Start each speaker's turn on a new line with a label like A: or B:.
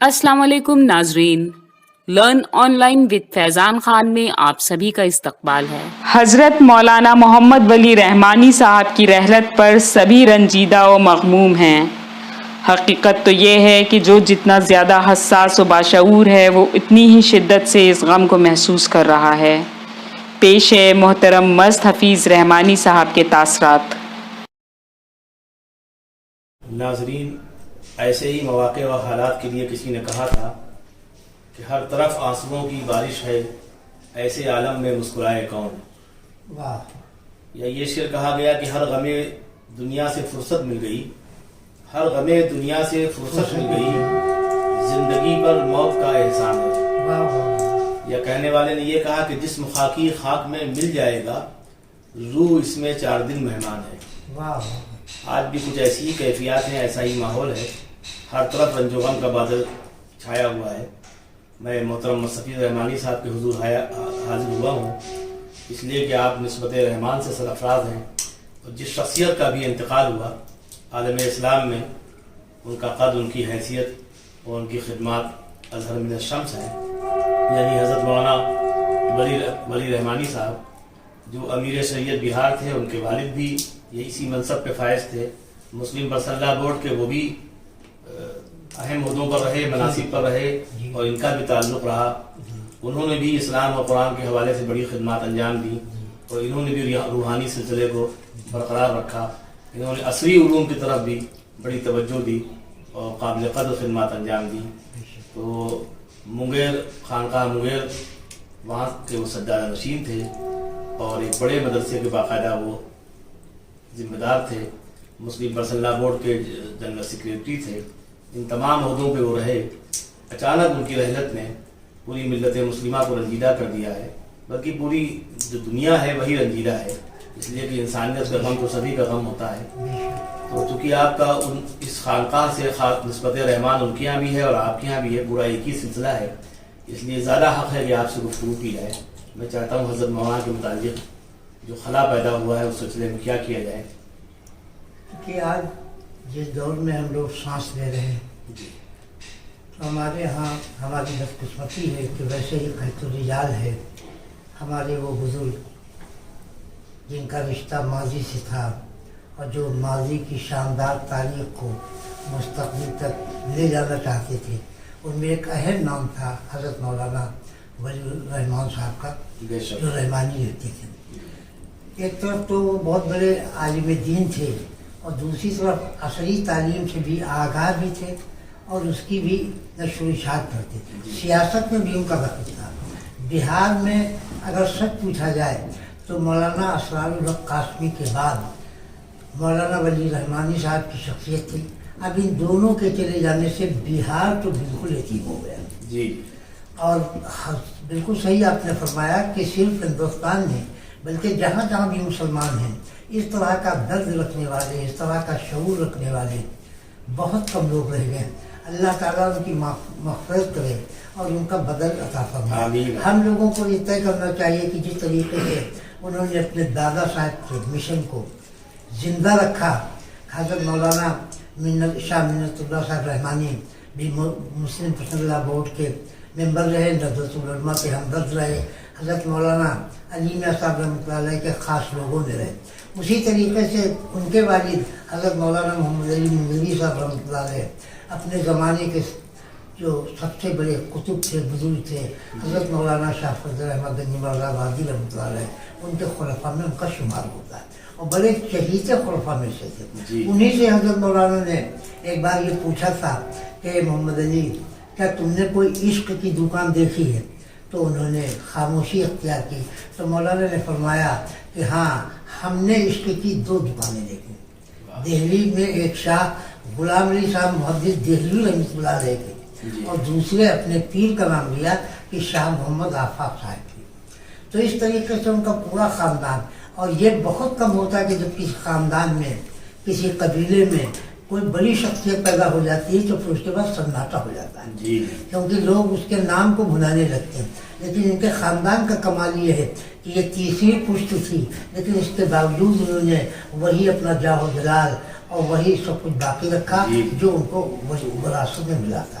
A: السلام علیکم ناظرین، لرن آن لائن وتھ فیضان خان میں آپ سبھی کا استقبال ہے۔ حضرت مولانا محمد ولی رحمانی صاحب کی رحلت پر سبھی رنجیدہ و مغموم ہیں۔ حقیقت تو یہ ہے کہ جو جتنا زیادہ حساس و باشعور ہے وہ اتنی ہی شدت سے اس غم کو محسوس کر رہا ہے۔ پیش ہے محترم مست حفیظ رحمانی صاحب کے تاثرات۔
B: ناظرین، ایسے ہی مواقع و حالات کے لیے کسی نے کہا تھا کہ ہر طرف آنسوؤں کی بارش ہے، ایسے عالم میں مسکرائے کون۔
C: واہ۔
B: یا یہ شعر کہا گیا کہ ہر غم دنیا سے فرصت مل گئی، ہر غم دنیا سے فرصت مل گئی، زندگی پر موت کا احسان ہے۔
C: واہ واہ۔
B: یا کہنے والے نے یہ کہا کہ جسم خاکی خاک میں مل جائے گا، روح اس میں 4 دن مہمان ہے۔
C: واہ۔
B: آج بھی کچھ ایسی ہی کیفیات ہیں، ایسا ہی ماحول ہے، ہر طرف رنج و غم کا بادل چھایا ہوا ہے۔ میں محترم مست حفیظ رحمانی صاحب کے حضور حاضر ہوا ہوں اس لیے کہ آپ نسبت رحمان سے سرافراز ہیں، اور جس شخصیت کا بھی انتقال ہوا عالم اسلام میں، ان کا قد، ان کی حیثیت اور ان کی خدمات اظہر من الشمس ہیں، یعنی حضرت مولانا ولی رحمانی صاحب جو امیر شریعت بہار تھے، ان کے والد بھی یہ اسی منصب پہ فائز تھے، مسلم پرسنل لا بورڈ کے وہ بھی اہم عہدوں پر رہے، مناصب پر رہے، اور ان کا بھی تعلق رہا۔ انہوں نے بھی اسلام اور قرآن کے حوالے سے بڑی خدمات انجام دی، اور انہوں نے بھی روحانی سلسلے کو برقرار رکھا۔ انہوں نے عصری علوم کی طرف بھی بڑی توجہ دی اور قابل قدر خدمات انجام دی۔ تو منگیر، خانقاہ منگیر، وہاں کے وہ سجادہ نشین تھے، اور ایک بڑے مدرسے کے باقاعدہ وہ ذمہ دار تھے، مسلم پرسنل لا بورڈ کے جنرل سیکریٹری تھے۔ ان تمام عہدوں پہ وہ رہے۔ اچانک ان کی رحلت نے پوری ملت مسلمہ کو رنجیدہ کر دیا ہے، بلکہ پوری جو دنیا ہے وہی رنجیدہ ہے، اس لیے کہ انسانیت کا غم تو سبھی کا غم ہوتا ہے۔ تو چونکہ آپ کا اس خانقاہ سے نسبت رحمان ان کے یہاں بھی ہے اور آپ کے یہاں بھی ہے، پورا ایک ہی سلسلہ ہے، اس لیے زیادہ حق ہے کہ آپ سے گفتگو کی جائے۔ میں چاہتا ہوں حضرت مولانا کے متعلق جو خلا پیدا ہوا ہے اس سلسلے میں کیا کیا جائے۔
C: کہ آج جس دور میں ہم لوگ سانس لے رہے ہیں،
B: جی،
C: تو ہمارے ہاں ہماری بدقسمتی ہے کہ ویسے ہی خیط الرجال ہے، ہمارے وہ بزرگ جن کا رشتہ ماضی سے تھا اور جو ماضی کی شاندار تاریخ کو مستقبل تک لے جانا چاہتے تھے، ان میں ایک اہم نام تھا حضرت مولانا ولی رحمان صاحب کا، جو رحمانی رہتے تھے۔ ایک طرف تو وہ بہت بڑے عالم دین تھے، اور دوسری طرف عصری تعلیم سے بھی آگاہ بھی تھے، اور اس کی بھی نشر و اشاعت کرتے تھے۔ سیاست میں بھی ان کا دخل تھا۔ بہار میں اگر سچ پوچھا جائے تو مولانا اسرار الحق قاسمی کے بعد مولانا ولی رحمانی صاحب کی شخصیت تھی۔ اب ان دونوں کے چلے جانے سے بہار تو بالکل یتیم ہو گیا۔
B: جی،
C: اور بالکل صحیح آپ نے فرمایا کہ صرف ہندوستان میں بلکہ جہاں جہاں بھی مسلمان ہیں، اس طرح کا درد رکھنے والے، اس طرح کا شعور رکھنے والے بہت کم لوگ رہ گئے۔ اللہ تعالیٰ ان کی مغفرت کرے اور ان کا بدل عطا فرمائے۔ ہم لوگوں کو یہ طے کرنا چاہیے کہ جس طریقے سے انہوں نے اپنے دادا صاحب کے مشن کو زندہ رکھا، حضرت مولانا شاہ منت اللہ صاحب رحمانی بھی مسلم پرسنل لا بورڈ کے ممبر رہے، نہضت العلماء کے ہمدرد رہے، حضرت مولانا علی میاں صاحب رحمۃ اللہ علیہ کے خاص لوگوں میں رہے۔ اسی طریقے سے ان کے والد حضرت مولانا محمد علی منگلی صاحب رحمۃ اللہ علیہ اپنے زمانے کے جو سب سے بڑے قطب تھے، بزرگ تھے، حضرت مولانا شاہ فضل احمد گنج مرزا آبادی رحمۃ اللہ علیہ، ان کے خلفاء میں ان کا شمار ہوتا ہے، اور بڑے چہیتے خلفاء میں سے تھے۔ انہی سے حضرت مولانا نے ایک بار یہ پوچھا تھا کہ محمد علی، کیا تم نے کوئی عشق کی دکان دیکھی ہے؟ تو انہوں نے خاموشی اختیار کی۔ تو مولانا نے فرمایا کہ ہاں، ہم نے عشق کی 2 دکانیں دیکھی۔ دہلی میں ایک شاہ غلام علی صاحب محدث دہلی رحمۃ اللہ علیہ کی، اور دوسرے اپنے پیر کا نام لیا کہ شاہ محمد آفاق صاحب کی۔ تو اس طریقے سے ان کا پورا خاندان، اور یہ بہت کم ہوتا ہے کہ جب کسی خاندان میں، کسی قبیلے میں کوئی بڑی شخصیت پیدا ہو جاتی ہے تو پھر اس کے بعد سناٹا ہو جاتا ہے، کیونکہ لوگ اس کے نام کو بھلانے لگتے ہیں۔ لیکن ان کے خاندان کا کمال یہ ہے کہ یہ تیسری پشت تھی، لیکن اس کے باوجود انہوں نے وہی اپنا جاہ و جلال اور وہی سب کچھ باقی رکھا جو ان کو وراثت میں ملا تھا۔